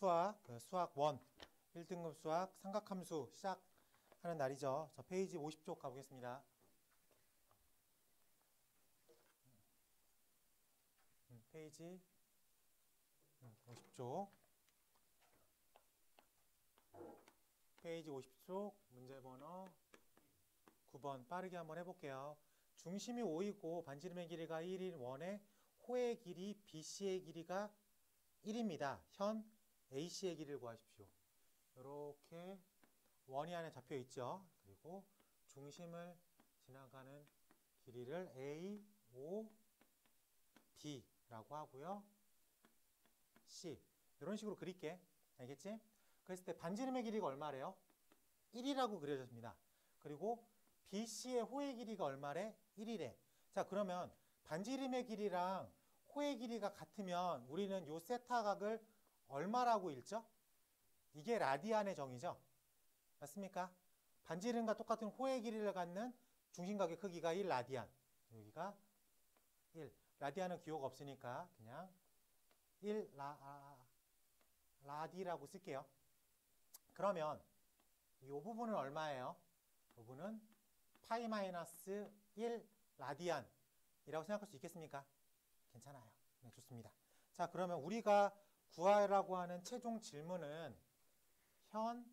수학, 수학 1, 1등급 수학 삼각함수 시작하는 날이죠. 저 페이지 50쪽 가보겠습니다. 페이지 50쪽. 페이지 50쪽 문제 번호 9번 빠르게 한번 해볼게요. 중심이 5이고 반지름의 길이가 1인 원의 호의 길이 BC의 길이가 1입니다. 현 AC의 길이를 구하십시오. 이렇게 원이 안에 잡혀 있죠. 그리고 중심을 지나가는 길이를 A, O, B라고 하고요. C 이런 식으로 그릴게. 알겠지? 그랬을 때 반지름의 길이가 얼마래요? 1이라고 그려졌습니다. 그리고 BC의 호의 길이가 얼마래? 1이래. 자, 그러면 반지름의 길이랑 호의 길이가 같으면 우리는 요 세타각을 얼마라고 읽죠? 이게 라디안의 정의죠. 맞습니까? 반지름과 똑같은 호의 길이를 갖는 중심각의 크기가 1라디안. 여기가 1. 라디안은 기호가 없으니까 그냥 1라디라고 쓸게요. 그러면 이 부분은 얼마예요? 이 부분은 파이 마이너스 1 라디안이라고 생각할 수 있겠습니까? 괜찮아요. 네, 좋습니다. 자, 그러면 우리가 구하라고 하는 최종 질문은 현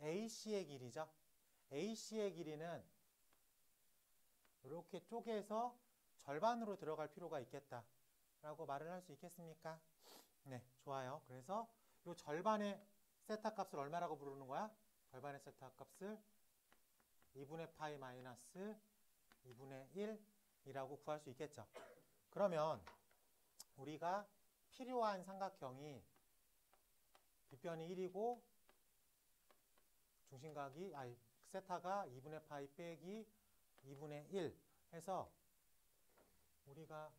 AC의 길이죠. AC의 길이는 이렇게 쪼개서 절반으로 들어갈 필요가 있겠다라고 말을 할 수 있겠습니까? 네, 좋아요. 그래서 이 절반의 세타 값을 얼마라고 부르는 거야? 절반의 세타 값을 2분의 파이 마이너스 2분의 1이라고 구할 수 있겠죠. 그러면 우리가 필요한 삼각형이 빗변이 1이고 중심각이 세타가 2분의 파이 빼기 2분의 1 해서 우리가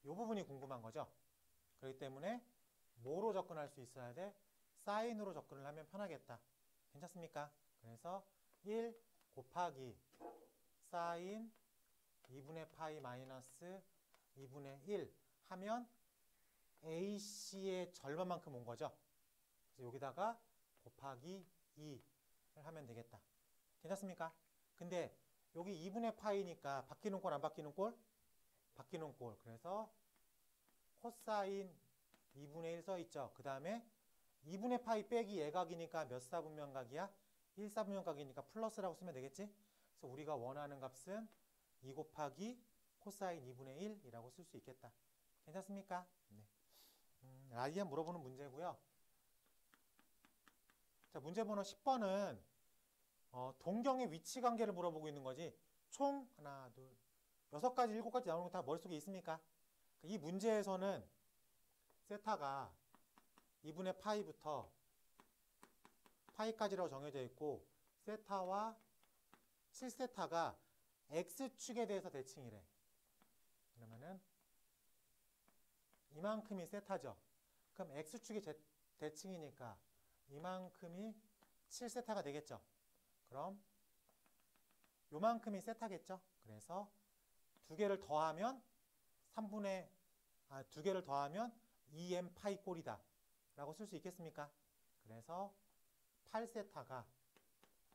이 부분이 궁금한 거죠. 그렇기 때문에 뭐로 접근할 수 있어야 돼? 사인으로 접근을 하면 편하겠다. 괜찮습니까? 그래서 1 곱하기 사인 2분의 파이 마이너스 2분의 1 하면 AC의 절반만큼 온 거죠. 그래서 여기다가 곱하기 2를 하면 되겠다. 괜찮습니까? 근데 여기 2분의 파이니까 바뀌는 꼴 안 바뀌는 꼴? 바뀌는 꼴. 그래서 코사인 2분의 1 써있죠. 그 다음에 2분의 파이 빼기 예각이니까 몇 사분면각이야? 1사분면각이니까 플러스라고 쓰면 되겠지? 그래서 우리가 원하는 값은 2 곱하기 코사인 2분의 1이라고 쓸 수 있겠다. 괜찮습니까? 네. 라디안 물어보는 문제고요. 자, 문제 번호 10번은 동경의 위치 관계를 물어보고 있는 거지. 총 하나, 둘, 6가지, 7가지 나오는 거 다 머릿속에 있습니까? 이 문제에서는 세타가 2분의 파이부터 파이까지라고 정해져 있고 세타와 7세타가 X축에 대해서 대칭이래. 그러면은 이만큼이 세타죠. 그럼 X축이 대칭이니까 이만큼이 7세타가 되겠죠. 그럼 요만큼이 세타겠죠. 그래서 두 개를 더하면 2m 파이 꼴이다 라고 쓸 수 있겠습니까? 그래서 8세타가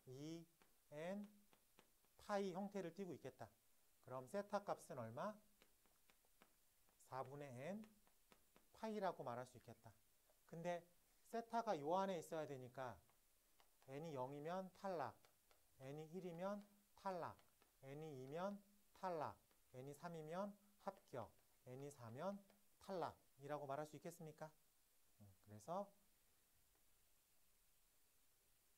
2n 파이 형태를 띠고 있겠다. 그럼 세타 값은 얼마? 4분의 n 파이라고 말할 수 있겠다. 근데 세타가 요 안에 있어야 되니까 n이 0이면 탈락, n이 1이면 탈락, n이 2면 탈락, n이 3이면 합격, n이 4면 탈락이라고 말할 수 있겠습니까? 그래서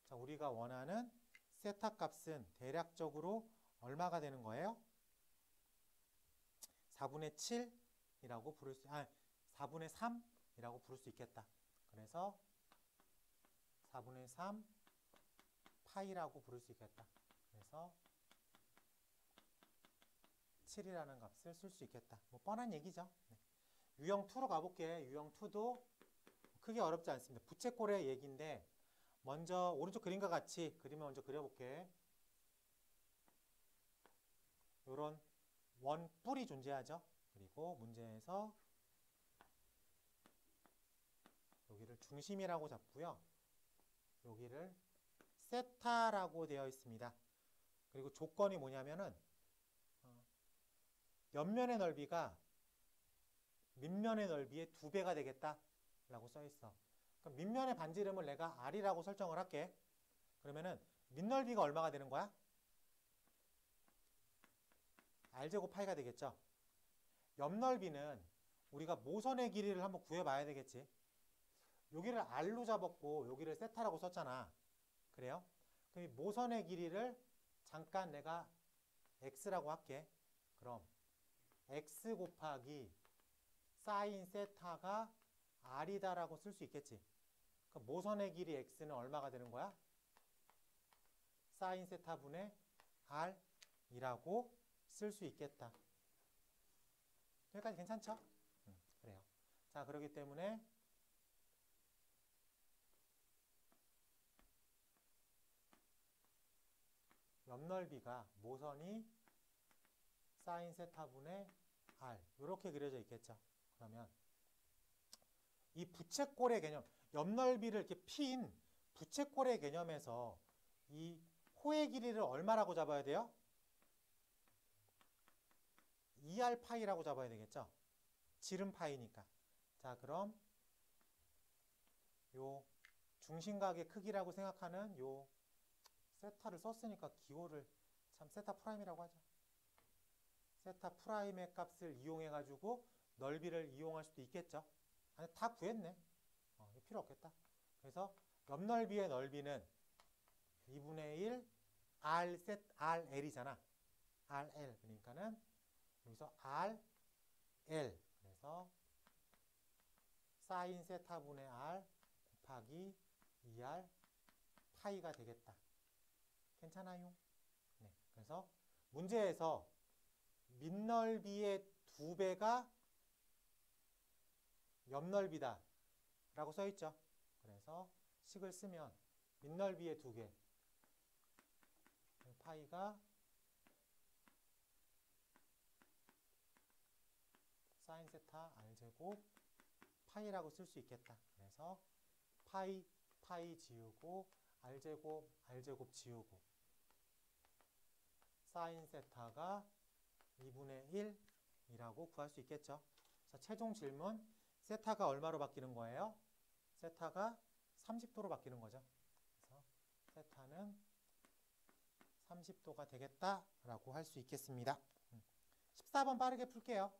자, 우리가 원하는 세타 값은 대략적으로 얼마가 되는 거예요? 4분의 7이라고 부를 수, 4분의 3이라고 부를 수 있겠다. 그래서 4분의 3 파이라고 부를 수 있겠다. 그래서 7이라는 값을 쓸 수 있겠다. 뭐 뻔한 얘기죠. 네. 유형 2로 가볼게. 유형 2도 크게 어렵지 않습니다. 부채꼴의 얘기인데 먼저 오른쪽 그림과 같이 그림을 먼저 그려볼게. 요런 원뿔이 존재하죠. 그리고 문제에서 여기를 중심이라고 잡고요. 여기를 세타라고 되어 있습니다. 그리고 조건이 뭐냐면은 옆면의 넓이가 밑면의 넓이의 2배가 되겠다라고 써 있어. 그럼 밑면의 반지름을 내가 R이라고 설정을 할게. 그러면은 밑넓이가 얼마가 되는 거야? R제곱 파이가 되겠죠. 옆넓이는 우리가 모선의 길이를 한번 구해봐야 되겠지. 여기를 R로 잡았고 여기를 세타라고 썼잖아. 그래요? 그럼 이 모선의 길이를 잠깐 내가 X라고 할게. 그럼 X 곱하기 사인 세타가 R이다라고 쓸 수 있겠지. 그럼 모선의 길이 X는 얼마가 되는 거야? 사인 세타분의 R이라고 쓸 수 있겠다. 여기까지 괜찮죠? 그래요. 자, 그렇기 때문에 옆넓이가 모선이 사인 세타분의 R 이렇게 그려져 있겠죠. 그러면 이 부채꼴의 개념, 옆넓이를 이렇게 핀 부채꼴의 개념에서 이 호의 길이를 얼마라고 잡아야 돼요? 2R 파이라고 잡아야 되겠죠. 지름 파이니까. 자, 그럼 요 중심각의 크기라고 생각하는 요 세타를 썼으니까 기호를 참 세타 프라임이라고 하죠. 세타 프라임의 값을 이용해 가지고 넓이를 이용할 수도 있겠죠. 아니, 다 구했네. 필요 없겠다. 그래서 옆넓이의 넓이는 2분의 1 R 셋 RL이잖아. RL 그러니까는 여기서 RL 그래서 사인 세타분의 R 곱하기 2R 파이가 되겠다. 괜찮아요? 네. 그래서 문제에서 밑넓이의 2배가 옆넓이다 라고 써있죠. 그래서 식을 쓰면 밑넓이의 2개 파이가 사인 세타 R제곱 파이라고 쓸 수 있겠다. 그래서 파이 지우고 R제곱 지우고 사인 세타가 2분의 1이라고 구할 수 있겠죠. 자, 최종 질문. 세타가 얼마로 바뀌는 거예요? 세타가 30도로 바뀌는 거죠. 그래서 세타는 30도가 되겠다라고 할 수 있겠습니다. 14번 빠르게 풀게요.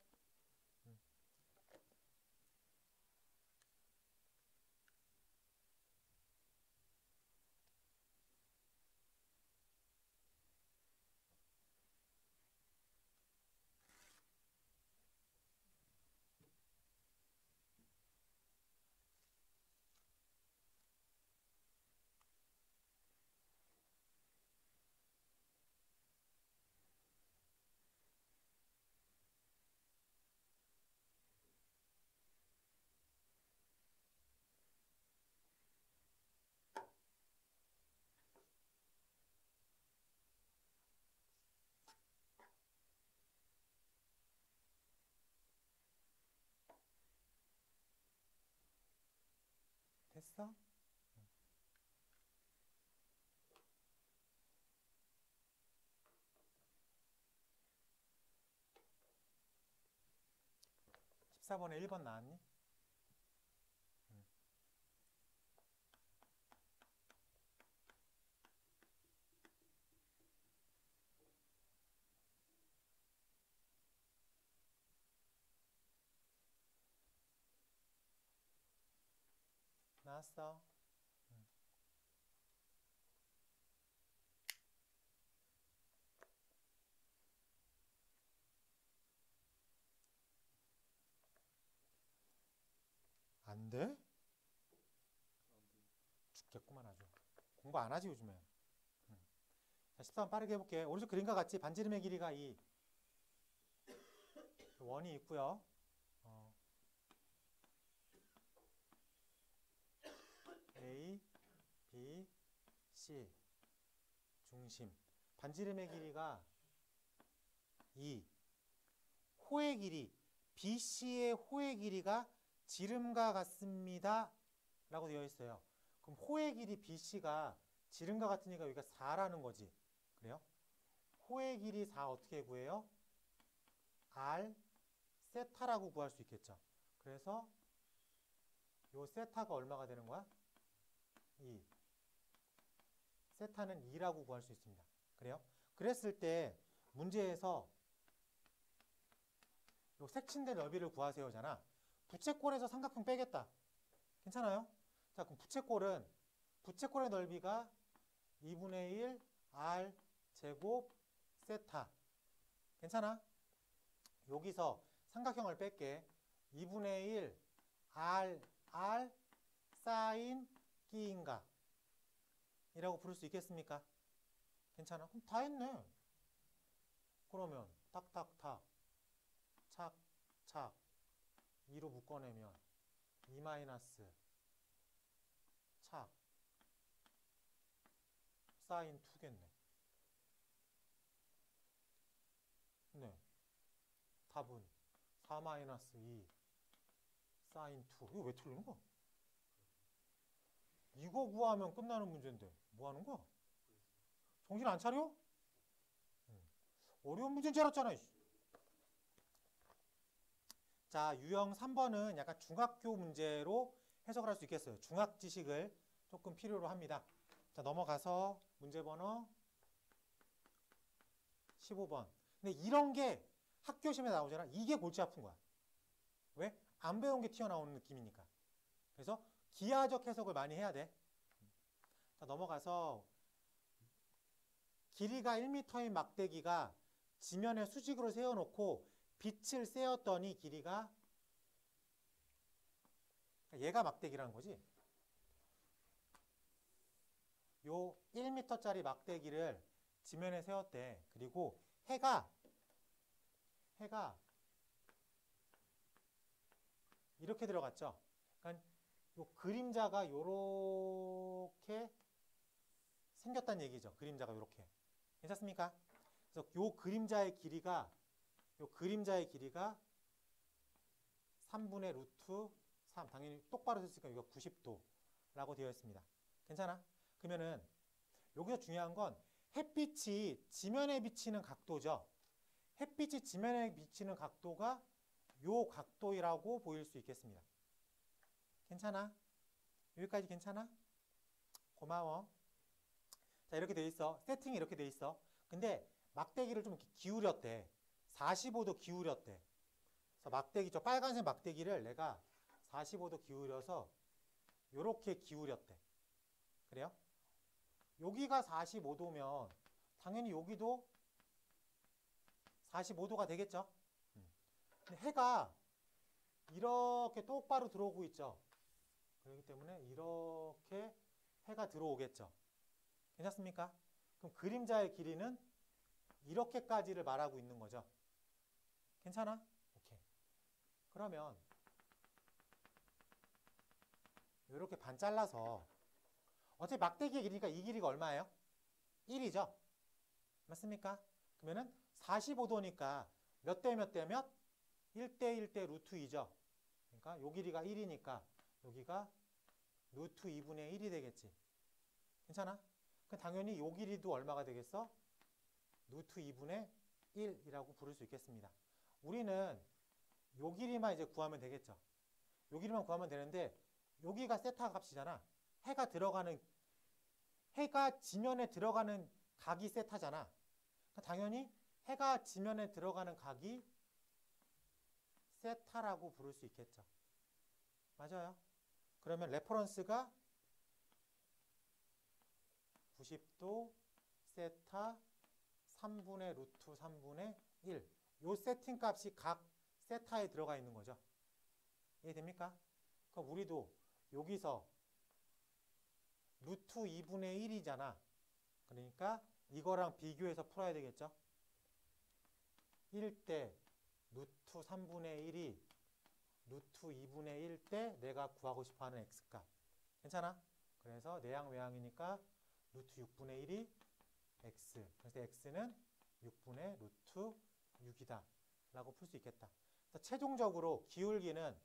됐어? 14번에 1번 나왔니? 나왔어. 안 돼? 죽겠구만 아주. 공부 안 하지 요즘에. 자, 14번 빠르게 해볼게. 오른쪽 그림과 같이 반지름의 길이가 이 원이 있고요. A, B, C 중심. 반지름의 길이가 2. 호의 길이 BC의 호의 길이가 지름과 같습니다 라고 되어 있어요. 그럼 호의 길이 BC가 지름과 같으니까 여기가 4라는 거지. 그래요? 호의 길이 4 어떻게 구해요? R 세타라고 구할 수 있겠죠. 그래서 요 세타가 얼마가 되는 거야? 2. 세타는 2라고 구할 수 있습니다. 그래요? 그랬을 때 문제에서 요 색친된 너비를 구하세요잖아. 부채꼴에서 삼각형 빼겠다. 괜찮아요? 자, 그럼 부채꼴의 넓이가 2분의 1 R 제곱 세타. 괜찮아? 여기서 삼각형을 뺄게. 2분의 1 R 사인 끼인가 이라고 부를 수 있겠습니까? 괜찮아? 그럼 다 했네. 그러면 탁탁탁 착착 2로 묶어내면 2 마이너스 착 사인 2겠네. 네. 답은 4 마이너스 2 사인 2. 이거 왜 틀리는 거야? 이거 구하면 끝나는 문제인데 뭐 하는 거야? 정신 안 차려? 어려운 문제인 줄 알았잖아. 자, 유형 3번은 약간 중학교 문제로 해석을 할 수 있겠어요. 중학 지식을 조금 필요로 합니다. 자, 넘어가서 문제 번호 15번. 근데 이런 게 학교 시험에 나오잖아. 이게 골치 아픈 거야. 왜? 안 배운 게 튀어나오는 느낌이니까. 그래서 기하적 해석을 많이 해야 돼. 자, 넘어가서 길이가 1m인 막대기가 지면에 수직으로 세워놓고 빛을 쐬었더니 길이가 얘가 막대기라는 거지. 요 1m짜리 막대기를 지면에 세웠대. 그리고 해가 이렇게 들어갔죠. 그러니까 요 그림자가 요렇게 생겼다는 얘기죠. 그림자가 요렇게. 괜찮습니까? 그래서 요 그림자의 길이가 3분의 루트 3. 당연히 똑바로 썼으니까 이거 90도라고 되어 있습니다. 괜찮아? 그러면은 여기서 중요한 건 햇빛이 지면에 비치는 각도죠. 햇빛이 지면에 비치는 각도가 요 각도라고 보일 수 있겠습니다. 괜찮아? 여기까지 괜찮아? 고마워. 자, 이렇게 돼 있어. 세팅이 이렇게 돼 있어. 근데 막대기를 좀 이렇게 기울였대. 45도 기울였대. 그래서 막대기, 저 빨간색 막대기를 내가 45도 기울여서 요렇게 기울였대. 그래요? 여기가 45도면 당연히 여기도 45도가 되겠죠? 근데 해가 이렇게 똑바로 들어오고 있죠? 그렇기 때문에 이렇게 해가 들어오겠죠? 괜찮습니까? 그럼 그림자의 길이는 이렇게까지를 말하고 있는 거죠. 괜찮아? 오케이. 그러면 이렇게 반 잘라서 어차피 막대기의 길이가 이 길이가 얼마예요? 1이죠? 맞습니까? 그러면은 45도니까 몇 대 몇 대 몇? 1대 1대 루트 2죠. 그러니까 요 길이가 1이니까 여기가 루트 2분의 1이 되겠지. 괜찮아? 그럼 당연히 요 길이도 얼마가 되겠어? 루트 2분의 1이라고 부를 수 있겠습니다. 우리는 요 길이만 이제 구하면 되겠죠. 요 길이만 구하면 되는데 여기가 세타 값이잖아. 해가 지면에 들어가는 각이 세타잖아. 그러니까 당연히 해가 지면에 들어가는 각이 세타라고 부를 수 있겠죠. 맞아요. 그러면 레퍼런스가 90도 세타 3분의 루트 3분의 1. 요 세팅 값이 각 세타에 들어가 있는 거죠. 이해됩니까? 그럼 우리도 여기서 루트 2분의 1이잖아. 그러니까 이거랑 비교해서 풀어야 되겠죠. 1대 루트 3분의 1이 루트 2분의 1 때 내가 구하고 싶어하는 x값. 괜찮아? 그래서 내양 외양이니까 루트 6분의 1이 x. 그래서 x는 6분의 루트 6이다 라고 풀 수 있겠다. 그래서 최종적으로 기울기는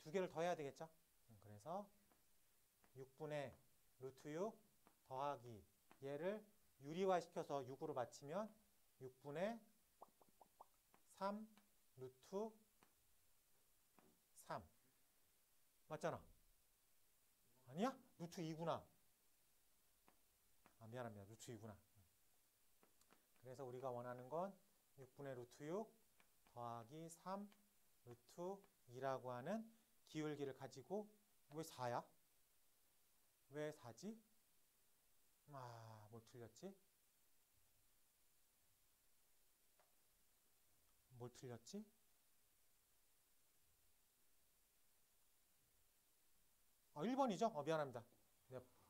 두 개를 더해야 되겠죠? 그래서 6분의 루트 6 더하기 얘를 유리화시켜서 6으로 맞추면 6분의 3 루트 3 맞잖아. 아니야? 루트 2구나. 아, 미안합니다. 루트 2구나. 그래서 우리가 원하는 건 6분의 루트 6 더하기 3 루트 2라고 하는 기울기를 가지고 왜 4야? 왜 4지? 아, 뭘 틀렸지? 뭘 틀렸지? 아, 1번이죠? 미안합니다.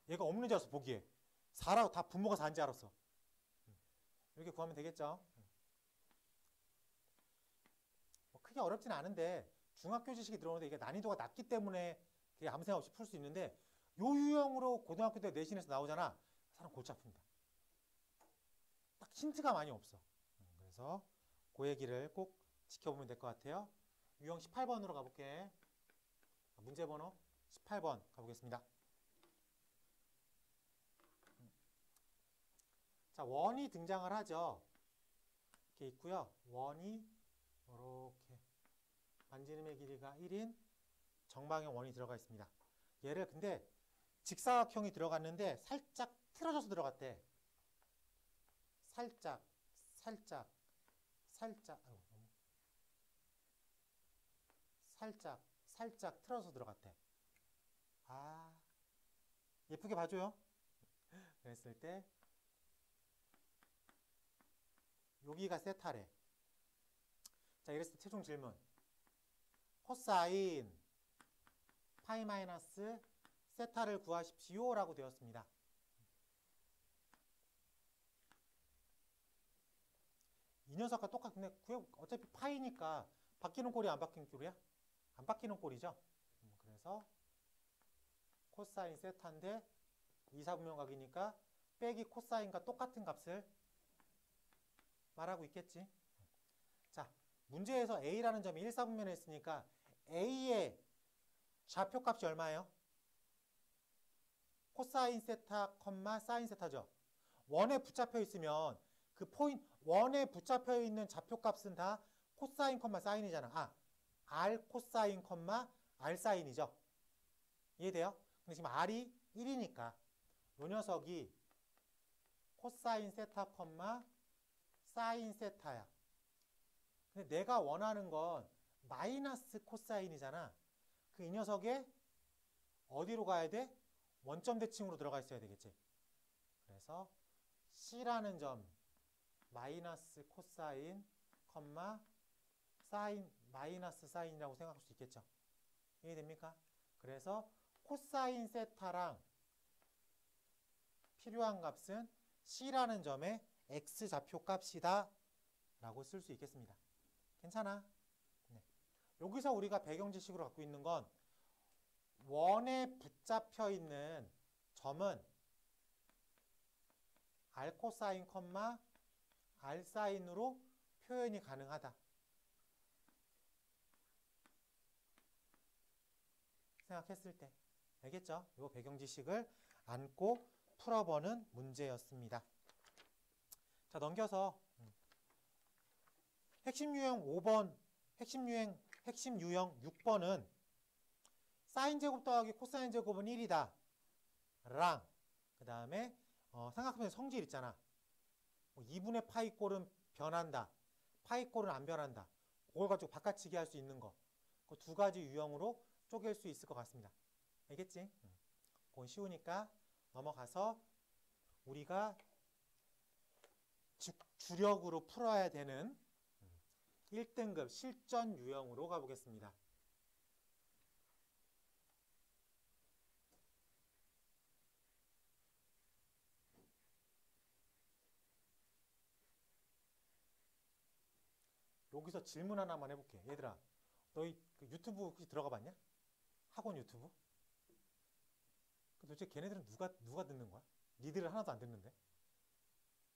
얘가 없는 줄 알았어, 보기에. 4라고 다 분모가 4인 줄 알았어. 이렇게 구하면 되겠죠? 뭐 크게 어렵진 않은데 중학교 지식이 들어오는데 이게 난이도가 낮기 때문에 그게 아무 생각 없이 풀 수 있는데 요 유형으로 고등학교 때 내신에서 나오잖아. 사람 골치 아픕니다. 딱 힌트가 많이 없어. 그래서 그 얘기를 꼭 지켜보면 될 것 같아요. 유형 18번으로 가볼게. 문제 번호 18번 가보겠습니다. 자, 원이 등장을 하죠. 이렇게 있고요. 원이 이렇게 반지름의 길이가 1인 정방형 원이 들어가 있습니다. 얘를 근데 직사각형이 들어갔는데 살짝 틀어져서 들어갔대. 살짝 틀어서 들어갔대. 아, 예쁘게 봐줘요. 그랬을 때 여기가 세타래. 자, 이랬을 때 최종 질문. 코사인 파이 마이너스 세타를 구하십시오 라고 되었습니다. 이 녀석과 똑같은데 어차피 파이니까 바뀌는 꼴이 안 바뀌는 꼴이야? 안 바뀌는 꼴이죠. 그래서 코사인 세타인데 2, 4분면각이니까 빼기 코사인과 똑같은 값을 말하고 있겠지. 자, 문제에서 A라는 점이 1, 4분면에 있으니까 A의 좌표값이 얼마예요? 코사인 세타, 사인 세타죠. 원에 붙잡혀 있으면 그 원에 붙잡혀 있는 좌표값은 다 코사인, 사인이잖아. 아, R 코사인, R 사인이죠. 이해돼요? 근데 지금 R이 1이니까 요 녀석이 코사인 세타, 사인 세타야. 근데 내가 원하는 건 마이너스 코사인이잖아. 그 이 녀석에 어디로 가야 돼? 원점 대칭으로 들어가 있어야 되겠지. 그래서 C라는 점 마이너스 코사인, 사인, 마이너스 사인이라고 생각할 수 있겠죠. 이해됩니까? 그래서 코사인 세타랑 필요한 값은 C라는 점의 X 좌표 값이다 라고 쓸 수 있겠습니다. 괜찮아? 네. 여기서 우리가 배경 지식으로 갖고 있는 건 원에 붙잡혀 있는 점은 R 코사인, R 사인으로 표현이 가능하다. 생각했을 때. 알겠죠? 이 배경 지식을 안고 풀어보는 문제였습니다. 자, 넘겨서 핵심 유형 5번, 핵심 유형 6번은 사인 제곱 더하기 코사인 제곱은 1이다. 랑, 그 다음에 삼각형의 성질 있잖아. 2분의 파이 꼴은 변한다. 파이 꼴은 안 변한다. 그걸 가지고 바꿔치기 할 수 있는 거. 그 두 가지 유형으로 쪼갤 수 있을 것 같습니다. 알겠지? 그건 쉬우니까 넘어가서 우리가 주력으로 풀어야 되는 1등급 실전 유형으로 가보겠습니다. 여기서 질문 하나만 해볼게. 얘들아, 너희 그 유튜브 혹시 들어가 봤냐? 학원 유튜브? 도대체 걔네들은 누가 듣는 거야? 니들은 하나도 안 듣는데?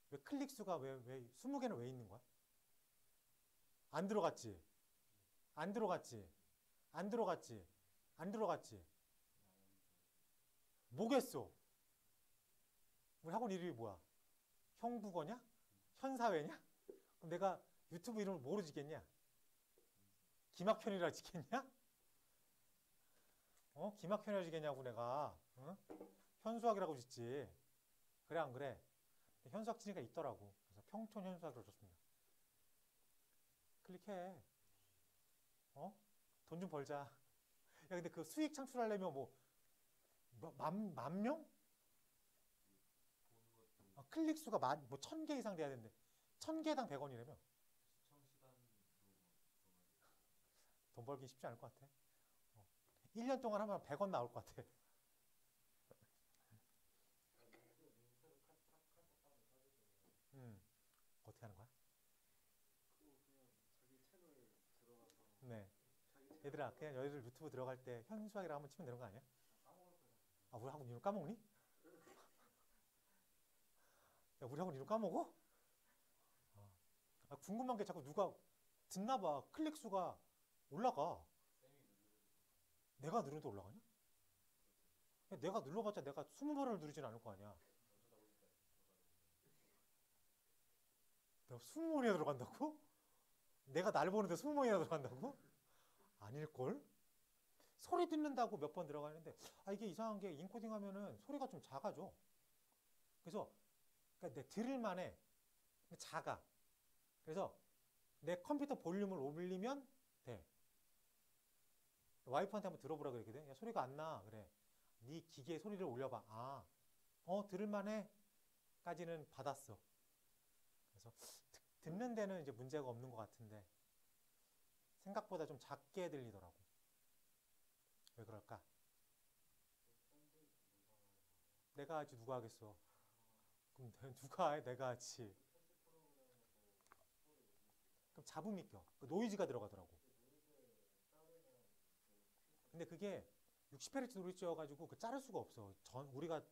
왜 클릭 수가 왜 20개는 왜 있는 거야? 안 들어갔지? 안 들어갔지? 안 들어갔지? 안 들어갔지? 뭐겠어? 우리 학원 이름이 뭐야? 형국어냐? 현사회냐? 그럼 내가 유튜브 이름을 뭐로 짓겠냐? 김학현이라 짓겠냐? 김학현이라 짓겠냐고 내가. 어? 현수학이라고 짓지. 그래 안 그래? 현수학 지니까 있더라고. 그래서 평촌 현수학으로 줬습니다. 클릭해. 돈 좀 벌자. 야 근데 그 수익 창출하려면 만 명? 클릭 수가 뭐 1000개 이상 돼야 되는데 1000개당 100원이라며. 돈 벌기 쉽지 않을 것 같아. 1년 동안 하면 100원 나올 것 같아. 어떻게 하는 거야? 네. 얘들아, 그냥 너희들 유튜브 들어갈 때 현수학이라고 한번 치면 되는 거 아니야? 아, 우리 학원 이름 까먹니? 야, 우리 학원 이름 까먹어? 궁금한 게 자꾸 누가 듣나 봐. 클릭 수가 올라가. 내가 누르는데 올라가냐? 내가 눌러봤자 내가 20번을 누르진 않을 거 아니야. 내가 20번이나 들어간다고? 내가 날 보는데 20번이나 들어간다고? 아닐걸? 소리 듣는다고 몇 번 들어가는데 이게 이상한 게 인코딩 하면은 소리가 좀 작아져. 그래서 그러니까 내 들을만해. 작아. 그래서 내 컴퓨터 볼륨을 올리면 돼. 와이프한테 한번 들어보라 그랬거든. 야, 소리가 안 나. 그래. 네 기계에 소리를 올려봐. 들을만해. 까지는 받았어. 그래서 듣는 데는 이제 문제가 없는 것 같은데 생각보다 좀 작게 들리더라고. 왜 그럴까? 내가 하지 누가 하겠어. 그럼 누가 해? 내가 하지. 그럼 잡음이 껴. 노이즈가 들어가더라고. 근데 그게 60Hz 노이즈여가지고 자를 수가 없어. 우리가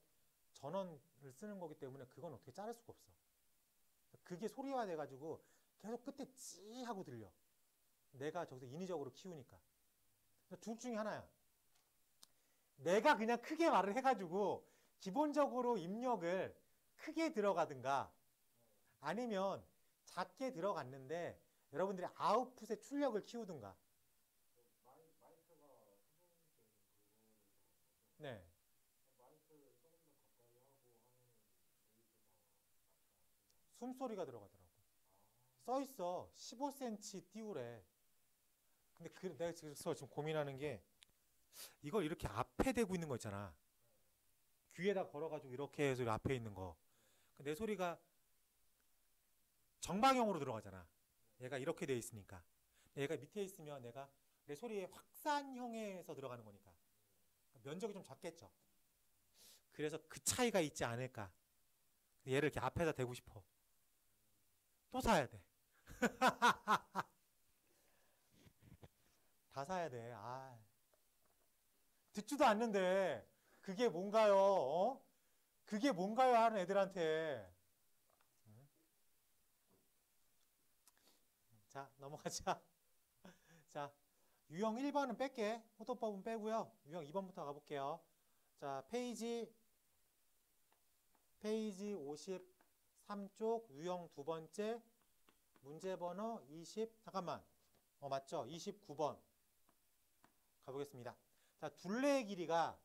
전원을 쓰는 거기 때문에 그건 어떻게 자를 수가 없어. 그게 소리화 돼가지고 계속 끝에 찌 하고 들려. 내가 저기서 인위적으로 키우니까. 둘 중에 하나야. 내가 그냥 크게 말을 해가지고 기본적으로 입력을 크게 들어가든가 아니면 작게 들어갔는데 여러분들이 아웃풋의 출력을 키우든가. 네. 숨소리가 들어가더라고. 써있어. 15cm 띄우래. 근데 내가 지금 고민하는 게 이걸 이렇게 앞에 대고 있는 거 있잖아. 귀에다 걸어가지고 이렇게 해서 앞에 있는 거. 내 소리가 정방향으로 들어가잖아. 얘가 이렇게 돼 있으니까. 얘가 밑에 있으면 내가 내 소리에 확산형에서 들어가는 거니까. 면적이 좀 작겠죠. 그래서 그 차이가 있지 않을까. 얘를 이렇게 앞에다 대고 싶어. 또 사야 돼. 다 사야 돼. 듣지도 않는데 그게 뭔가요? 그게 뭔가요? 하는 애들한테. 자, 넘어가자. 자, 유형 1번은 뺄게. 호도법은 빼고요. 유형 2번부터 가볼게요. 자, 페이지 53쪽 유형 두 번째 문제 번호 잠깐만. 맞죠? 29번. 가보겠습니다. 자, 둘레의 길이가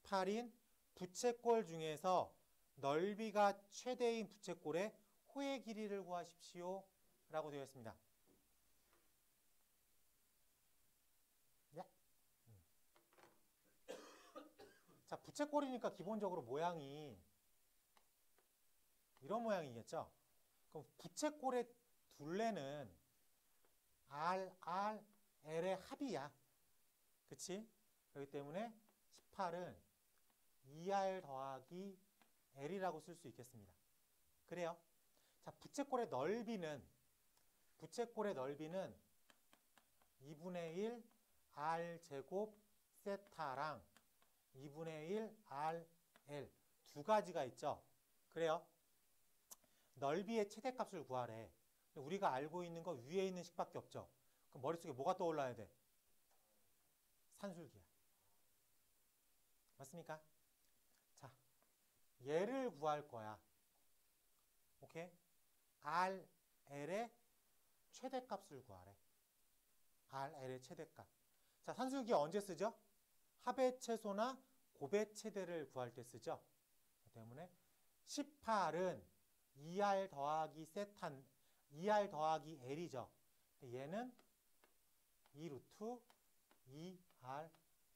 18인 부채꼴 중에서 넓이가 최대인 부채꼴의 호의 길이를 구하십시오. 라고 되어 있습니다. 자, 부채꼴이니까 기본적으로 모양이 이런 모양이겠죠? 그럼 부채꼴의 둘레는 L의 합이야. 그치? 그렇기 때문에 18은 2R 더하기 L이라고 쓸 수 있겠습니다. 그래요. 자, 부채꼴의 넓이는 2분의 1 R 제곱 세타랑 2분의 1 RL 두 가지가 있죠. 그래요. 넓이의 최대값을 구하래. 우리가 알고 있는 거 위에 있는 식밖에 없죠. 그럼 머릿속에 뭐가 떠올라야 돼? 산술기야. 맞습니까? 자, 얘를 구할 거야. 오케이? RL의 최대값을 구하래. RL의 최대값. 자, 산술기 언제 쓰죠? 합의 최소나 곱의 최대를 구할 때 쓰죠. 그렇기 때문에 18은 2R 더하기 세탄, 2R 더하기 L이죠. 얘는 2루트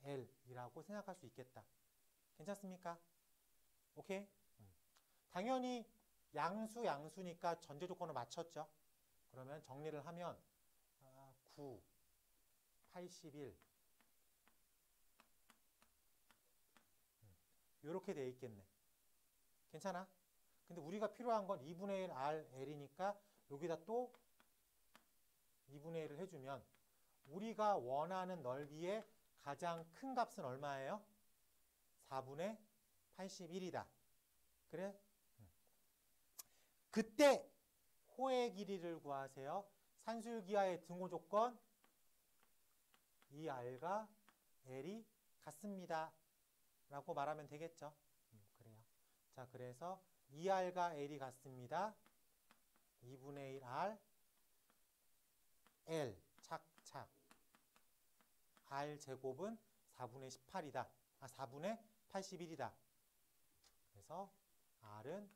2RL이라고 생각할 수 있겠다. 괜찮습니까? 오케이? 당연히 양수니까 전제 조건을 맞췄죠. 그러면 정리를 하면 9, 81 이렇게 돼 있겠네. 괜찮아? 근데 우리가 필요한 건 2분의 1 RL이니까 여기다 또 2분의 1을 해주면 우리가 원하는 넓이의 가장 큰 값은 얼마예요? 4분의 81이다. 그래? 그때 호의 길이를 구하세요. 산술기하의 등호 조건 2R과 L이 같습니다. 라고 말하면 되겠죠. 그래요. 자, 그래서 2R과 L이 같습니다. 2분의 1R L 착착 R 제곱은 4분의 18이다. 4분의 81이다. 그래서 R은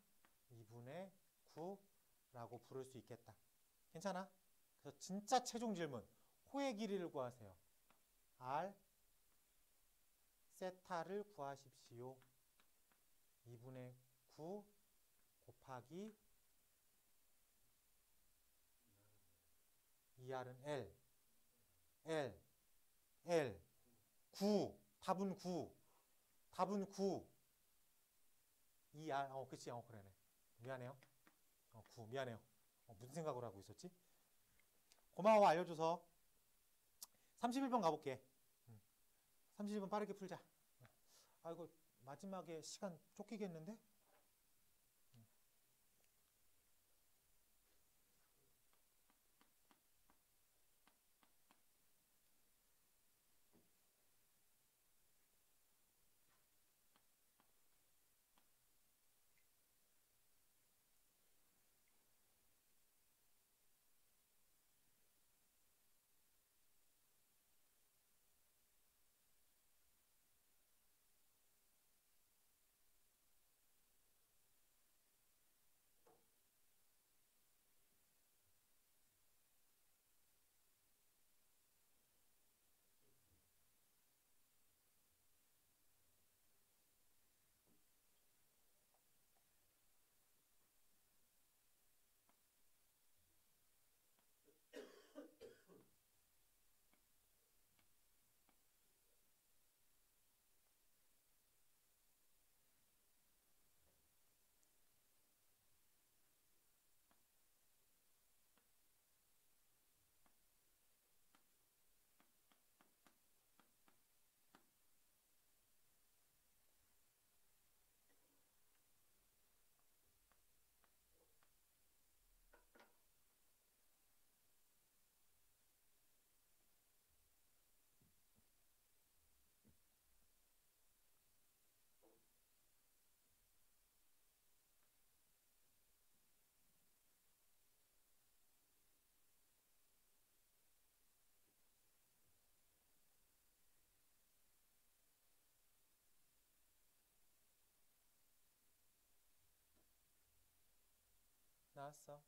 2분의 9라고 부를 수 있겠다. 괜찮아? 그래서 진짜 최종 질문. 호의 길이를 구하세요. R 세타를 구하십시오. 2분의 9 곱하기 2R은 L 9 답은 9 2R 그치 그러네. 미안해요. 9 미안해요. 무슨 생각을 하고 있었지? 고마워 알려줘서. 31번 가볼게. 31번 빠르게 풀자. 아이고 마지막에 시간 쫓기겠는데? 나왔어.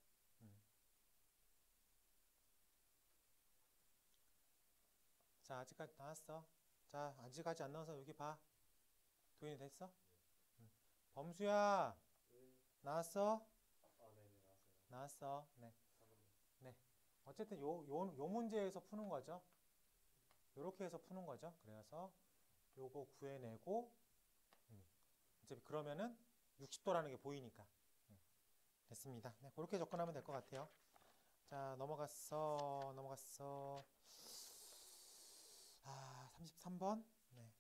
자, 아직까지 나왔어. 자, 아직까지 안 나와서 여기 봐. 도인이 됐어? 범수야, 나왔어? 나왔어. 네. 네. 어쨌든 요 문제에서 푸는 거죠. 요렇게 해서 푸는 거죠. 그래서 요거 구해내고, 어차피 그러면은 60도라는 게 보이니까. 됐습니다. 네, 그렇게 접근하면 될 것 같아요. 자, 넘어갔어. 33번. 네.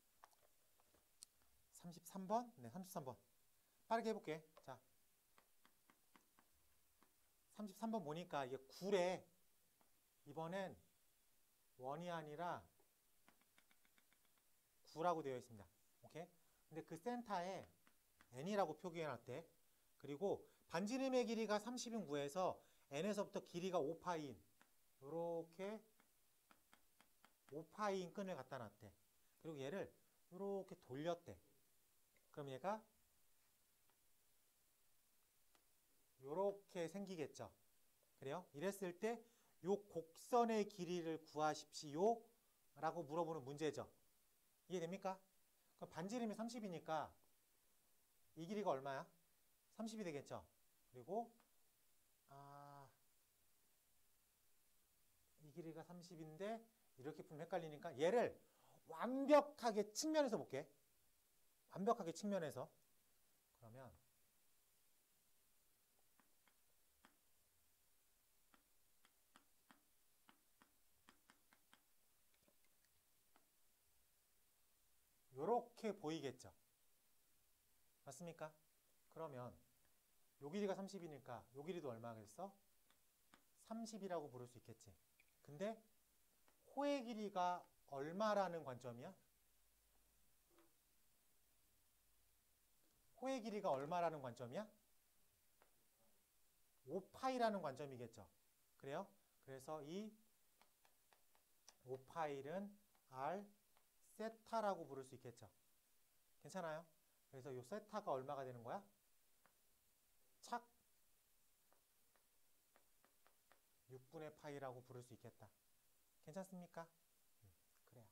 33번? 네, 33번. 빠르게 해볼게. 자, 33번 보니까 이게 9래. 이번엔 1이 아니라 9라고 되어 있습니다. 오케이? 근데 그 센터에 n이라고 표기해 놨대. 그리고 반지름의 길이가 30인 구에서 n에서부터 길이가 5파인 요렇게 5파인 끈을 갖다 놨대. 그리고 얘를 요렇게 돌렸대. 그럼 얘가 요렇게 생기겠죠. 그래요? 이랬을 때 요 곡선의 길이를 구하십시오 라고 물어보는 문제죠. 이해됩니까? 그럼 반지름이 30이니까 이 길이가 얼마야? 30이 되겠죠. 그리고 이 길이가 30인데 이렇게 풀면 헷갈리니까 얘를 완벽하게 측면에서 볼게. 완벽하게 측면에서. 그러면 요렇게 보이겠죠. 맞습니까? 그러면 요 길이가 30이니까 요 길이도 얼마겠어? 30이라고 부를 수 있겠지. 근데 호의 길이가 얼마라는 관점이야? 호의 길이가 얼마라는 관점이야? 5파이라는 관점이겠죠. 그래요? 그래서 이 5파이는 R 세타라고 부를 수 있겠죠. 괜찮아요? 그래서 이 세타가 얼마가 되는 거야? 착 6분의 파이라고 부를 수 있겠다. 괜찮습니까? 그래요.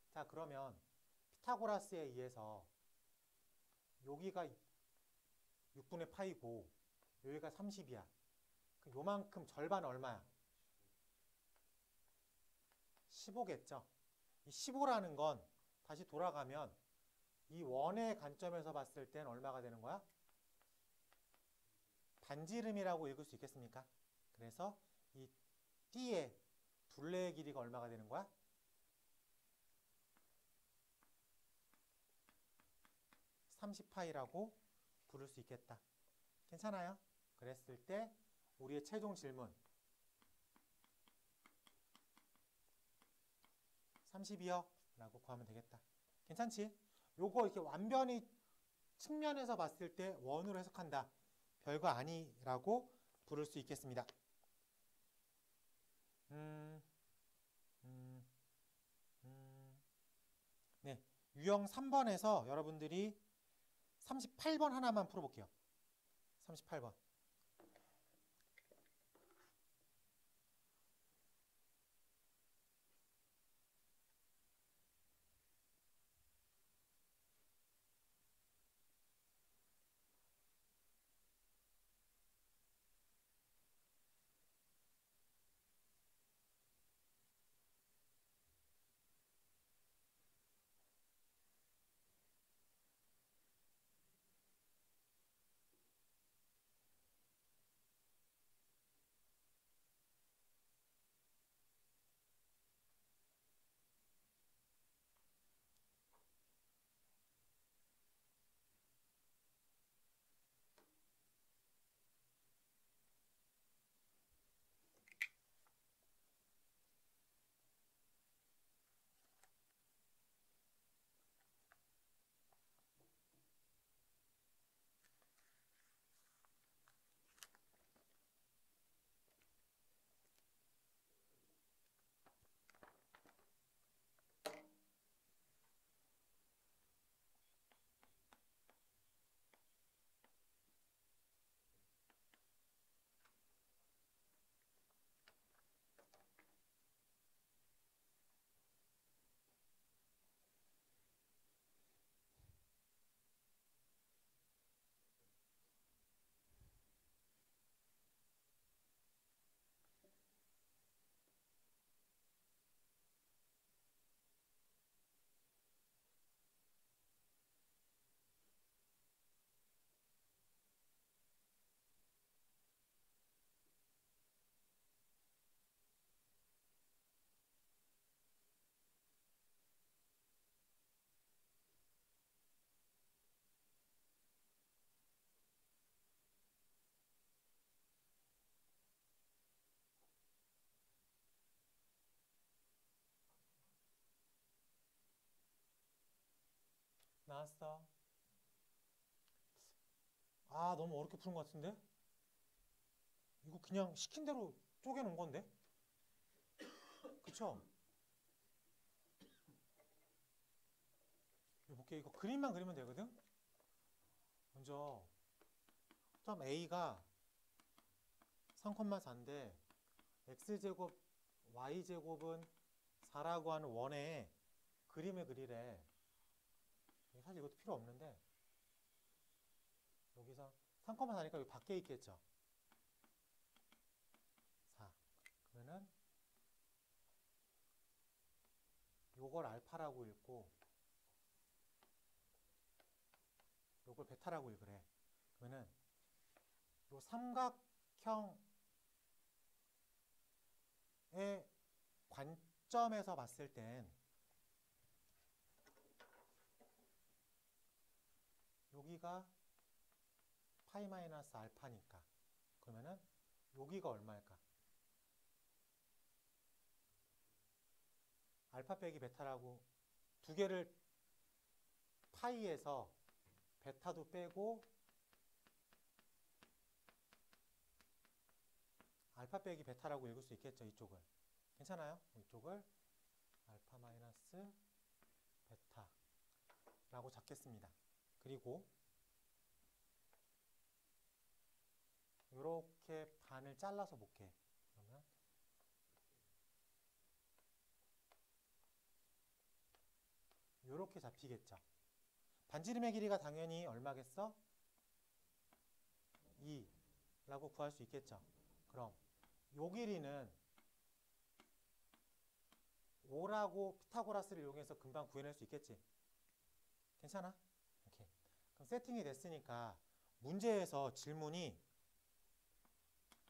자, 그러면 피타고라스에 의해서 여기가 6분의 파이고 여기가 30이야. 요만큼 절반 얼마야? 15겠죠. 이 15라는 건 다시 돌아가면 이 원의 관점에서 봤을 땐 얼마가 되는 거야? 반지름이라고 읽을 수 있겠습니까? 그래서 이 T의 둘레의 길이가 얼마가 되는 거야? 30파이라고 부를 수 있겠다. 괜찮아요? 그랬을 때 우리의 최종 질문 30이요? 라고 구하면 되겠다. 괜찮지? 요거 이렇게 완전히 측면에서 봤을 때 원으로 해석한다. 별거 아니라고 부를 수 있겠습니다. 네, 유형 3번에서 여러분들이 38번 하나만 풀어볼게요. 38번. 나왔어. 아, 너무 어렵게 푸는 것 같은데? 이거 그냥 시킨 대로 쪼개놓은 건데? 그쵸? 이거 볼게. 이거 그림만 그리면 되거든? 먼저 점 A가 3,4인데 X제곱 Y제곱은 4라고 하는 원에 그림을 그리래. 사실 이것도 필요 없는데 여기서 3,4니까 여기 밖에 있겠죠. 4. 그러면은 요걸 알파라고 읽고 요걸 베타라고 읽으래. 그러면은 요 삼각형의 관점에서 봤을 땐 여기가 파이 마이너스 알파니까 그러면은 여기가 얼마일까? 알파 빼기 베타라고 두 개를 파이에서 베타도 빼고 알파 빼기 베타라고 읽을 수 있겠죠. 이쪽을. 괜찮아요? 이쪽을 알파 마이너스 베타라고 잡겠습니다. 그리고 이렇게 반을 잘라서 볼게. 그러면 이렇게 잡히겠죠. 반지름의 길이가 당연히 얼마겠어? 2라고 구할 수 있겠죠. 그럼 요 길이는 5라고 피타고라스를 이용해서 금방 구해낼 수 있겠지. 괜찮아? 오케이. 그럼 세팅이 됐으니까 문제에서 질문이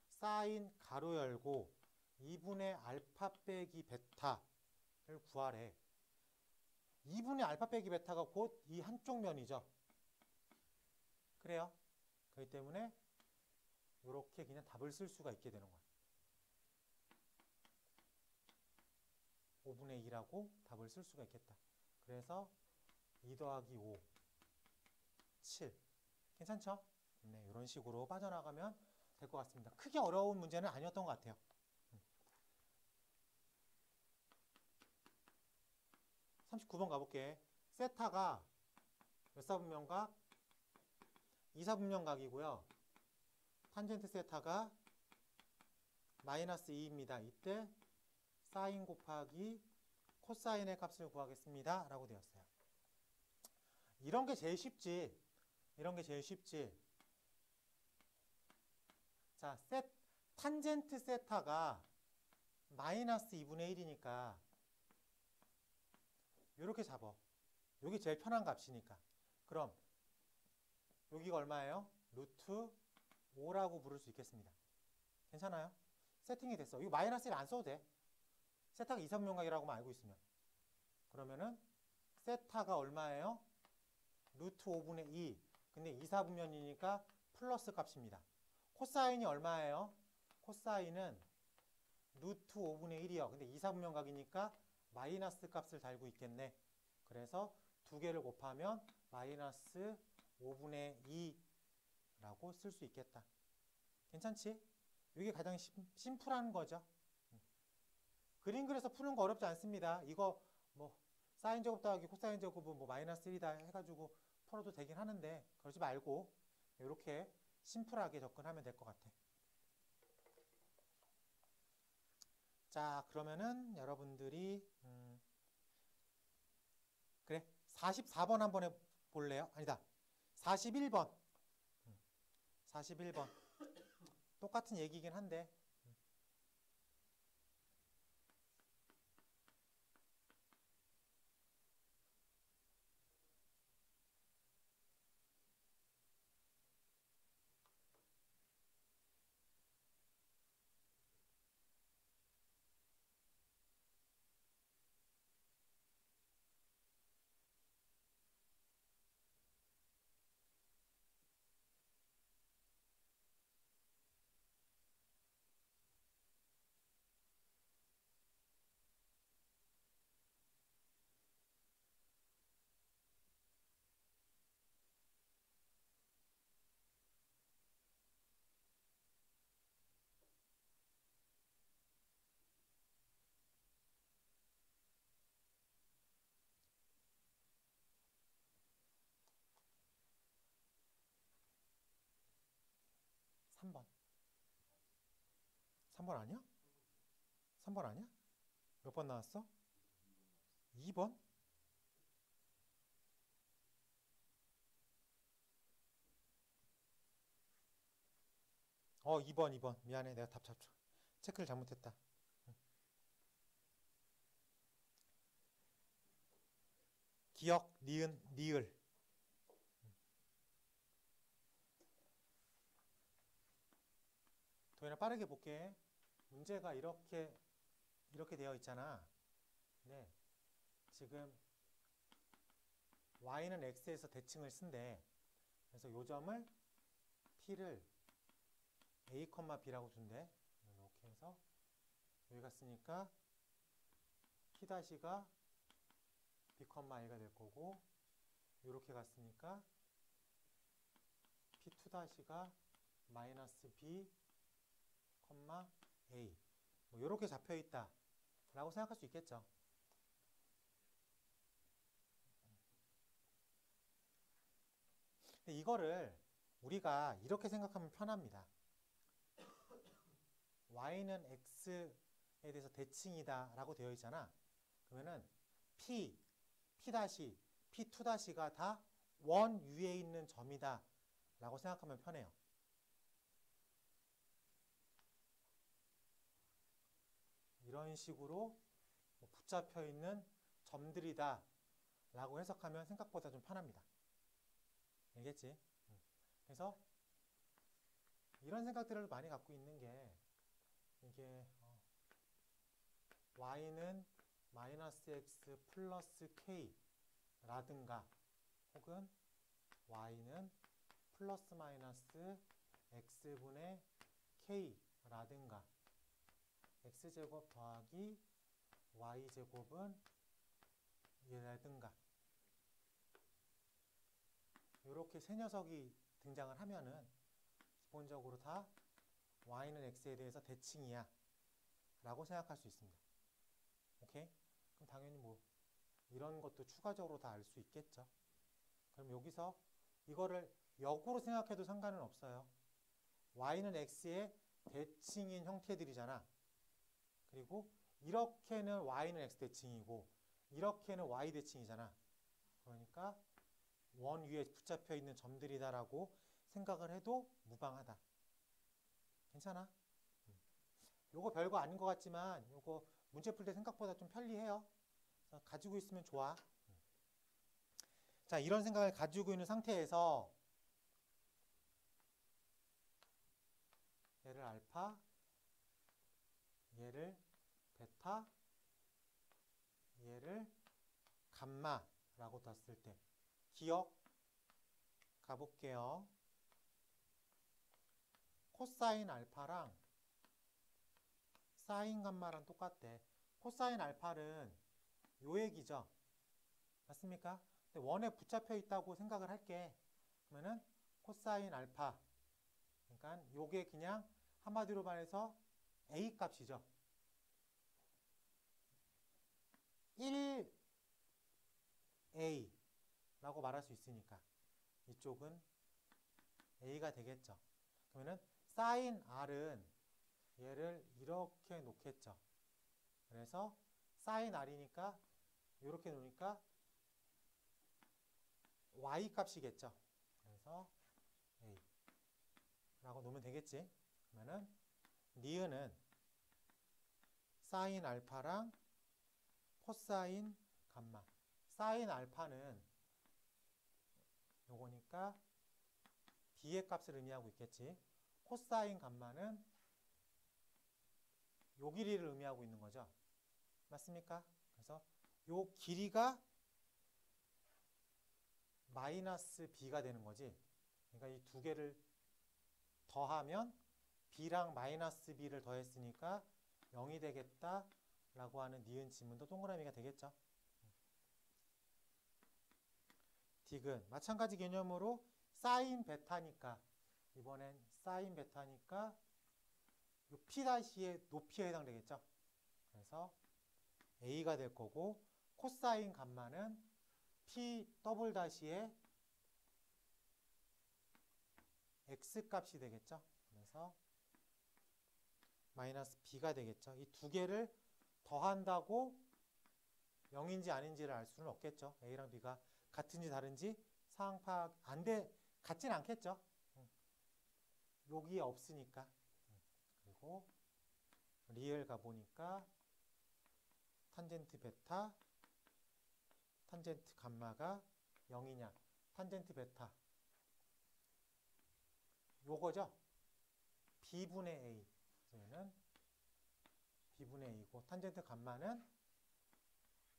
사인 가로 열고 2분의 알파 빼기 베타를 구하래. 2분의 알파 빼기 베타가 곧 이 한쪽 면이죠. 그래요. 그렇기 때문에 이렇게 그냥 답을 쓸 수가 있게 되는 거야. 5분의 2라고 답을 쓸 수가 있겠다. 그래서 2 더하기 5, 7. 괜찮죠? 네, 이런 식으로 빠져나가면 될 것 같습니다. 크게 어려운 문제는 아니었던 것 같아요. 39번 가볼게. 세타가 몇 사분면각? 2사분면각이고요. 탄젠트 세타가 마이너스 2입니다. 이때 사인 곱하기 코사인의 값을 구하겠습니다. 라고 되었어요. 이런 게 제일 쉽지. 이런 게 제일 쉽지. 자, 탄젠트 세타가 마이너스 2분의 1이니까 이렇게 잡어. 여기 제일 편한 값이니까. 그럼 여기가 얼마예요? 루트 5라고 부를 수 있겠습니다. 괜찮아요? 세팅이 됐어. 이거 마이너스 1 안 써도 돼. 세타가 2사분면각이라고만 알고 있으면. 그러면은 세타가 얼마예요? 루트 5분의 2. 근데 2사분면이니까 플러스 값입니다. 코사인이 얼마예요? 코사인은 루트 5분의 1이요. 근데 2사분면각이니까 마이너스 값을 달고 있겠네. 그래서 두 개를 곱하면 마이너스 5분의 2라고 쓸 수 있겠다. 괜찮지? 이게 가장 심플한 거죠. 그림 그려서 푸는 거 어렵지 않습니다. 이거 뭐 사인 제곱 더하기 코사인 제곱은 뭐 마이너스 1이다 해가지고 풀어도 되긴 하는데 그러지 말고 이렇게 심플하게 접근하면 될 것 같아. 자, 그러면은 여러분들이 그래 44번 한번 해볼래요? 아니다 41번 41번 똑같은 얘기긴 한데 3번 아니야? 3번 아니야? 몇 번 나왔어? 2번? 2번. 미안해. 내가 답 체크를 잘못했다. 기억, 니은, 니을. 도현아 빠르게 볼게. 문제가 이렇게 되어 있잖아. 네. 지금 y는 x에서 대칭을 쓴대. 그래서 요 점을 t를 a, b라고 준대. 이렇게 해서 여기 갔으니까 t-가 b, a가 될 거고, 이렇게 갔으니까 p2-가 마이너스 b, a. 뭐 이렇게 잡혀 있다 라고 생각할 수 있겠죠. 근데 이거를 우리가 이렇게 생각하면 편합니다. y는 x에 대해서 대칭이다 라고 되어 있잖아. 그러면은 p, p-p2-가 다 원 위에 있는 점이다 라고 생각하면 편해요. 이런 식으로 붙잡혀 있는 점들이다 라고 해석하면 생각보다 좀 편합니다. 알겠지? 그래서 이런 생각들을 많이 갖고 있는 게, 이게 y는 마이너스 x 플러스 k 라든가, 혹은 y는 플러스 마이너스 x분의 k 라든가, x제곱 더하기 y제곱은 이라든가, 이렇게 세 녀석이 등장을 하면은 기본적으로 다 y는 x에 대해서 대칭이야 라고 생각할 수 있습니다. 오케이? 그럼 당연히 뭐 이런 것도 추가적으로 다 알 수 있겠죠. 그럼 여기서 이거를 역으로 생각해도 상관은 없어요. y는 x의 대칭인 형태들이잖아. 그리고 이렇게는 y는 x 대칭이고 이렇게는 y 대칭이잖아. 그러니까 원 위에 붙잡혀 있는 점들이다라고 생각을 해도 무방하다. 괜찮아? 요거 별거 아닌 것 같지만 요거 문제 풀 때 생각보다 좀 편리해요. 그래서 가지고 있으면 좋아. 자, 이런 생각을 가지고 있는 상태에서 얘를 알파, 얘를 베타, 얘를 감마라고 뒀을 때 기억 가볼게요. 코사인 알파랑 사인 감마랑 똑같대. 코사인 알파는 요 얘기죠. 맞습니까? 근데 원에 붙잡혀 있다고 생각을 할게. 그러면은 코사인 알파, 그러니까 요게 그냥 한마디로 말해서 a 값이죠. 1a 라고 말할 수 있으니까 이쪽은 a가 되겠죠. 그러면은 사인 r은 얘를 이렇게 놓겠죠. 그래서 사인 r이니까 이렇게 놓으니까 y 값이겠죠. 그래서 a 라고 놓으면 되겠지. 그러면은 니은은 사인 알파랑 코사인 감마. 사인 알파는 요거니까 b의 값을 의미하고 있겠지. 코사인 감마는 요 길이를 의미하고 있는 거죠. 맞습니까? 그래서 요 길이가 마이너스 b가 되는 거지. 그러니까 이 두 개를 더하면 b랑 마이너스 b를 더했으니까 0이 되겠다 라고 하는 니은 지문도 동그라미가 되겠죠. 디귿 마찬가지 개념으로 사인 베타니까, 이번엔 사인 베타니까 요 P'의 높이에 해당되겠죠. 그래서 A가 될 거고, 코사인 감마는 P 더블 다시의 X 값이 되겠죠. 그래서 마이너스 b가 되겠죠. 이 두 개를 더한다고 0인지 아닌지를 알 수는 없겠죠. a랑 b가 같은지 다른지 상황 파악 같진 않겠죠. 여기 없으니까. 그리고 리을 가보니까 탄젠트 베타, 탄젠트 감마가 0이냐. 탄젠트 베타 요거죠. b분의 a. 그러면 b분의 a고 탄젠트 감마는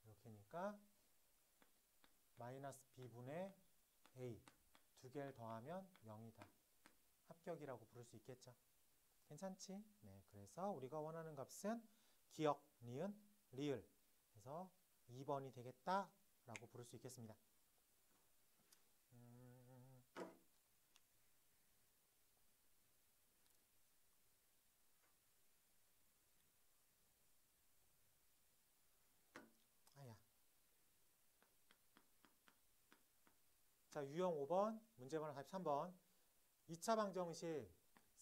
이렇게니까 마이너스 b분의 a 두 개를 더하면 0이다. 합격이라고 부를 수 있겠죠. 괜찮지? 네, 그래서 우리가 원하는 값은 기억, 니은, 리을. 그래서 2번이 되겠다라고 부를 수 있겠습니다. 자, 유형 5번, 문제번호 43번. 2차 방정식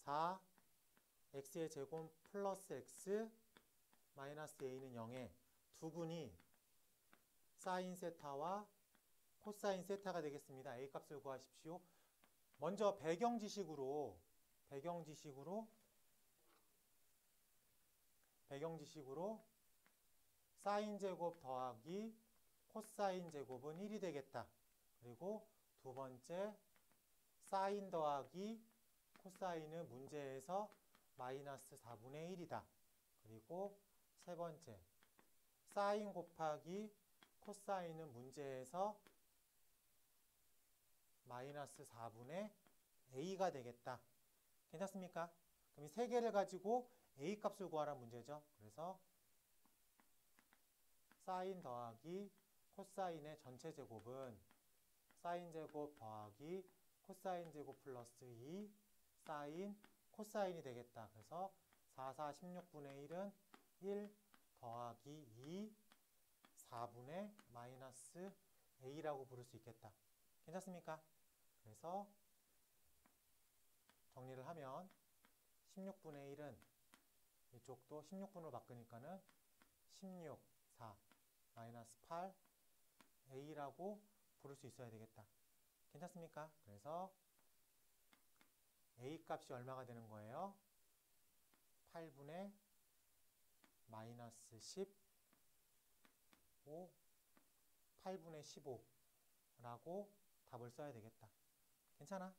4, x의 제곱 플러스 x 마이너스 a는 0에 두 분이 사인 세타와 코사인 세타가 되겠습니다. a 값을 구하십시오. 먼저 배경지식으로 사인 제곱 더하기 코사인 제곱은 1이 되겠다. 그리고 두 번째 사인 더하기 코사인은 문제에서 마이너스 4분의 1이다. 그리고 세 번째 사인 곱하기 코사인은 문제에서 마이너스 4분의 a가 되겠다. 괜찮습니까? 그럼 이 세 개를 가지고 a 값을 구하라는 문제죠. 그래서 사인 더하기 코사인의 전체 제곱은 사인 제곱 더하기 코사인 제곱 플러스 2 사인 코사인이 되겠다. 그래서 4, 4, 16분의 1은 1 더하기 2 4분의 마이너스 a라고 부를 수 있겠다. 괜찮습니까? 그래서 정리를 하면 16분의 1은 이쪽도 16분으로 바꾸니까는 16, 4, 마이너스 8 a라고 부를 수 있어야 되겠다. 괜찮습니까? 그래서 a 값이 얼마가 되는 거예요? 8분의 마이너스 15, 8분의 15라고 답을 써야 되겠다. 괜찮아?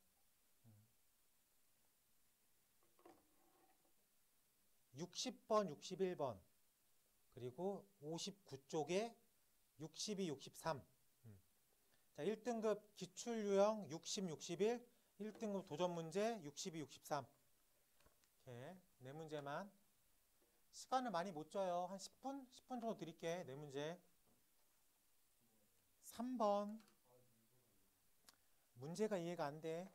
60번, 61번 그리고 59쪽에 62, 63 자, 1등급 기출유형 60, 61 1등급 도전문제 62, 63 이렇게 네 문제만 시간을 많이 못 줘요. 한 10분? 10분 정도 드릴게. 네 문제 3번 문제가 이해가 안 돼.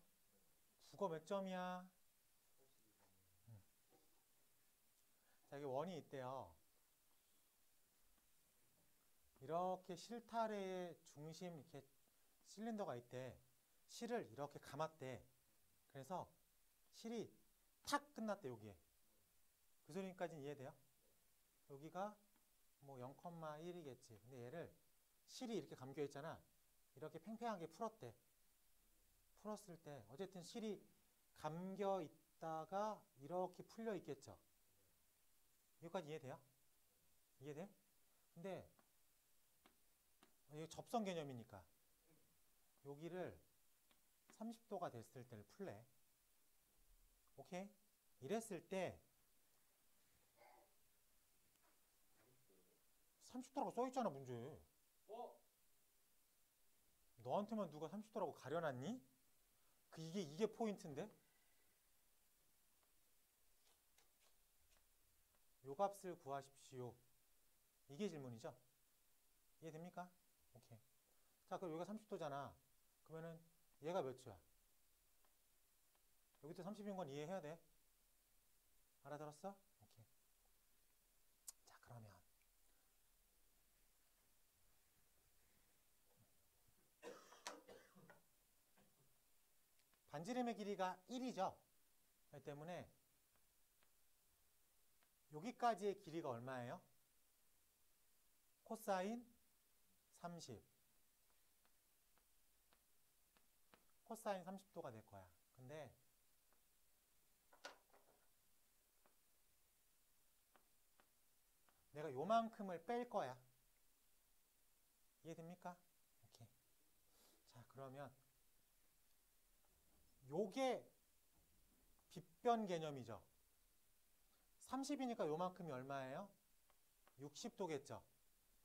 국어 몇 점이야? 자, 여기 원이 있대요. 이렇게 실타래의 중심 이렇게 실린더가 있대. 실을 이렇게 감았대. 그래서 실이 탁 끝났대. 여기에 그 소리까지는 이해돼요? 여기가 뭐 0,1이겠지. 근데 얘를 실이 이렇게 감겨 있잖아. 이렇게 팽팽하게 풀었대. 풀었을 때 어쨌든 실이 감겨 있다가 이렇게 풀려 있겠죠. 여기까지 이해돼요? 이해돼? 근데 이게 접선 개념이니까 여기를 30도가 됐을 때를 풀래. 오케이? 이랬을 때 30도라고 써있잖아 문제에. 너한테만 누가 30도라고 가려놨니? 이게 포인트인데? 요 값을 구하십시오. 이게 질문이죠? 이해됩니까? 오케이. 자, 그럼 여기가 30도잖아. 그러면은 얘가 몇 초야? 여기도 30인 건 이해해야 돼. 알아들었어? 오케이. 자, 그러면 반지름의 길이가 1이죠. 그렇기 때문에 여기까지의 길이가 얼마예요? 코사인 30. 코사인 30도가 될 거야. 근데 내가 요만큼을 뺄 거야. 이해됩니까? 오케이. 자, 그러면 요게 빗변 개념이죠. 30이니까 요만큼이 얼마예요? 60도겠죠.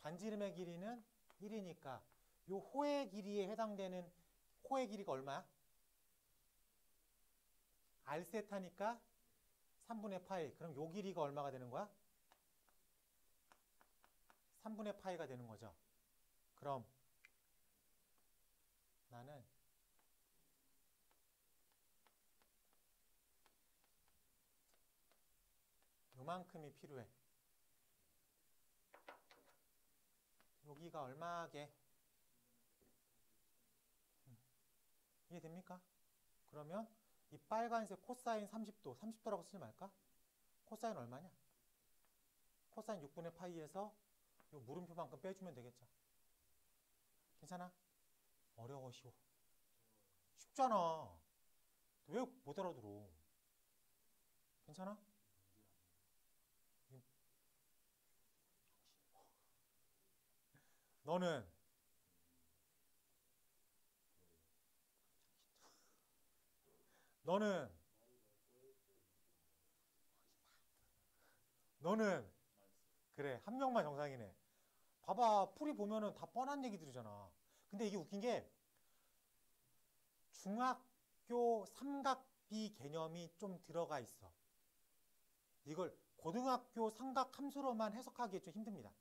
반지름의 길이는 1이니까 요 호의 길이에 해당되는 호의 길이가 얼마야? R세타니까 3분의 파이. 그럼 요 길이가 얼마가 되는 거야? 3분의 파이가 되는 거죠. 그럼 나는 요만큼이 필요해. 여기가 얼마게? 이해됩니까? 그러면 이 빨간색 코사인 30도, 30도라고 쓰지 말까? 코사인 얼마냐? 코사인 6분의 파이에서 요 물음표만큼 빼주면 되겠죠. 괜찮아? 어려워, 쉬워? 쉽잖아. 왜 못 알아들어? 괜찮아? 너는 너는 너는 그래, 한 명만 정상이네. 봐봐, 풀이 보면은 다 뻔한 얘기들이잖아. 근데 이게 웃긴 게 중학교 삼각비 개념이 좀 들어가 있어. 이걸 고등학교 삼각 함수로만 해석하기에 좀 힘듭니다.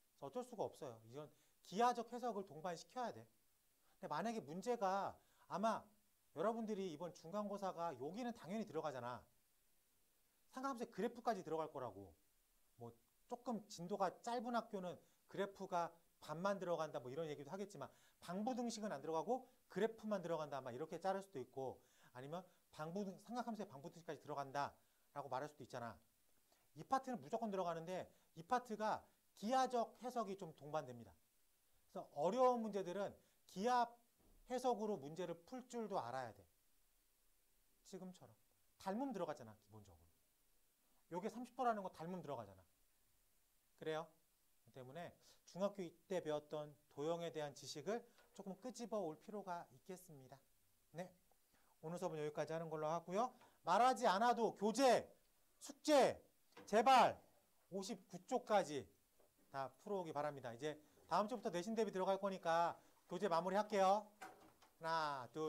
그래서 어쩔 수가 없어요. 이건 기하적 해석을 동반시켜야 돼. 근데 만약에 문제가 아마 여러분들이 이번 중간고사가 여기는 당연히 들어가잖아. 삼각함수의 그래프까지 들어갈 거라고. 뭐 조금 진도가 짧은 학교는 그래프가 반만 들어간다 뭐 이런 얘기도 하겠지만 방부등식은 안 들어가고 그래프만 들어간다 막 이렇게 자를 수도 있고 아니면 삼각함수의 방부등식까지 들어간다 라고 말할 수도 있잖아. 이 파트는 무조건 들어가는데 이 파트가 기하적 해석이 좀 동반됩니다. 그래서 어려운 문제들은 기하 해석으로 문제를 풀 줄도 알아야 돼. 지금처럼. 닮음 들어가잖아, 기본적으로. 요게 30도라는 거 닮음 들어가잖아. 그래요? 때문에 중학교 때 배웠던 도형에 대한 지식을 조금 끄집어 올 필요가 있겠습니다. 네. 오늘 수업은 여기까지 하는 걸로 하고요. 말하지 않아도 교재, 숙제, 제발 59쪽까지 다 풀어오기 바랍니다. 이제 다음 주부터 내신 대비 들어갈 거니까 교재 마무리 할게요. 하나, 둘.